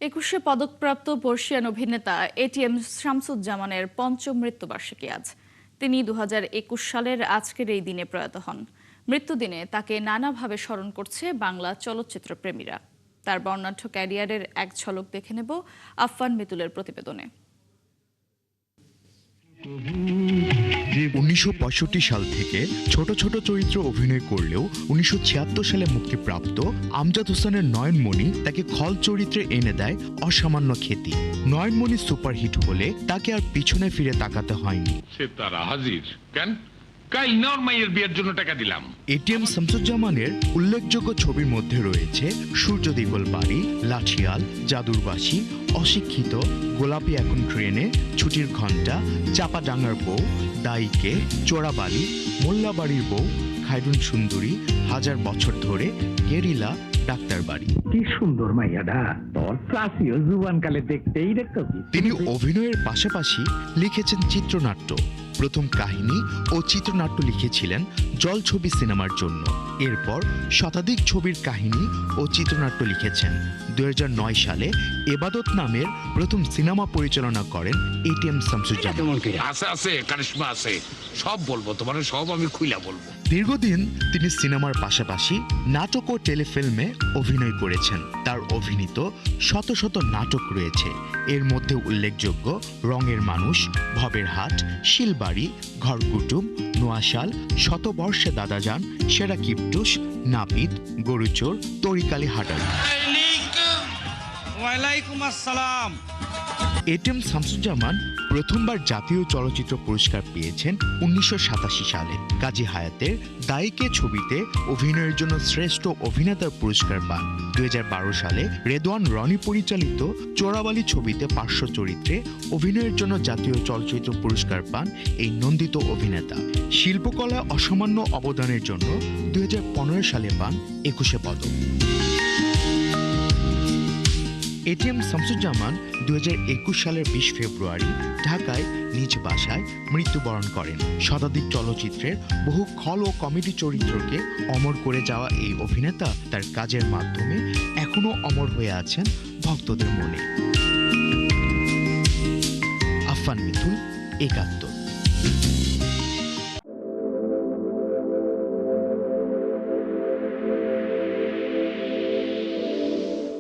21শে পদকপ্রাপ্ত বর্ষিয়ান অভিনেতা এটিএম শামসুজ্জামানের পঞ্চম মৃত্যুবার্ষিকী আজ। তিনি 2021 সালের আজকের এই দিনে প্রয়াত হন। মৃত্যুদিনে তাকে নানাভাবে স্মরণ করছে বাংলা চলচ্চিত্র প্রেমীরা। তার বর্ণাঢ্য ক্যারিয়ারের এক ঝলক দেখে নেব আফফান মিতুলের প্রতিবেদনে। 1965 সাল থেকে ছোট ছোট চরিত্র অভিনয় করলেও 1976 সালে মুক্তিপ্রাপ্ত আমজাদ হোসেনের নয়নমণি তাকে খল চরিত্রে এনে দেয় অসামান্য খ্যাতি। নয়নমণি সুপারহিট হলে তাকে আর পিছনে ফিরে তাকাতে হয়নি। সে তারা হাজির কেন কাল নরমাইয়ের বিয়ের জন্য টাকা দিলাম। এটিএম শামসুজ্জামানের উল্লেখযোগ্য ছবির মধ্যে রয়েছে সূর্য দিগল বাড়ি, লাঠিয়াল, জাদুরবাসী, অশিক্ষিত, গোলাপি এখন ট্রেনে, ছুটির ঘণ্টা, চাপাডাঙ্গার বউ, দাইকে, চোরাবালি, মোল্লাবাড়ির বউ, খায়রুন সুন্দরী, হাজার বছর ধরে, গেরিলা, ডাক্তার বাড়ি। কি সুন্দর মাইয়াডা, তোর ক্লাসিও জুবানকালে দেখতেই দেখতো। তিনি অভিনয়ের পাশাপাশি লিখেছেন চিত্রনাট্য। প্রথম কাহিনী ও চিত্রনাট্য লিখেছিলেন জলছবি সিনেমার জন্য। এরপর শতাধিক ছবির কাহিনী ও চিত্রনাট্য লিখেছেন। 2009 সালে এবাদত নামের প্রথম সিনেমা পরিচালনা করেন এটিএম শামসুজ্জামান। আছে কারিশমা আছে, সব বলবো তোমার, সব আমি খুইলা বলবো। দীর্ঘদিন তিনি সিনেমার পাশাপাশি নাটক ও টেলিফিল্মে অভিনয় করেছেন। তার অভিনীত শত শত নাটক রয়েছে। এর মধ্যে উল্লেখযোগ্য রঙের মানুষ, ভবের হাট, শিলবাড়ি, ঘরকুটুম, নোয়াশাল, শতবর্ষে দাদাজান, সেরা কিপটুস, নাপিত, গরুচোর, তরিকালি হাটার। ওয়ালাইকুম আসসালাম। এটিএম শামসুজ্জামান প্রথমবার জাতীয় চলচ্চিত্র পুরস্কার পেয়েছেন 1987 সালে। কাজী হায়াতের দাইকে ছবিতে অভিনয়ের জন্য শ্রেষ্ঠ অভিনেতার পুরস্কার পান। 2012 সালে রেদওয়ান রনি পরিচালিত চোরাবালি ছবিতে পার্শ্ব চরিত্রে অভিনয়ের জন্য জাতীয় চলচ্চিত্র পুরস্কার পান এই নন্দিত অভিনেতা। শিল্পকলায় অসামান্য অবদানের জন্য 2015 সালে পান 21শে পদক। এটিএম শামসুজ্জামান 2021 সালের 20 ফেব্রুয়ারি ঢাকায় নিজ বাসায় মৃত্যুবরণ করেন। শতাধিক চলচ্চিত্রের বহু খল ও কমেডি চরিত্রকে অমর করে যাওয়া এই অভিনেতা তার কাজের মাধ্যমে এখনো অমর হয়ে আছেন ভক্তদের মনে। আফফান মিতুল, 71।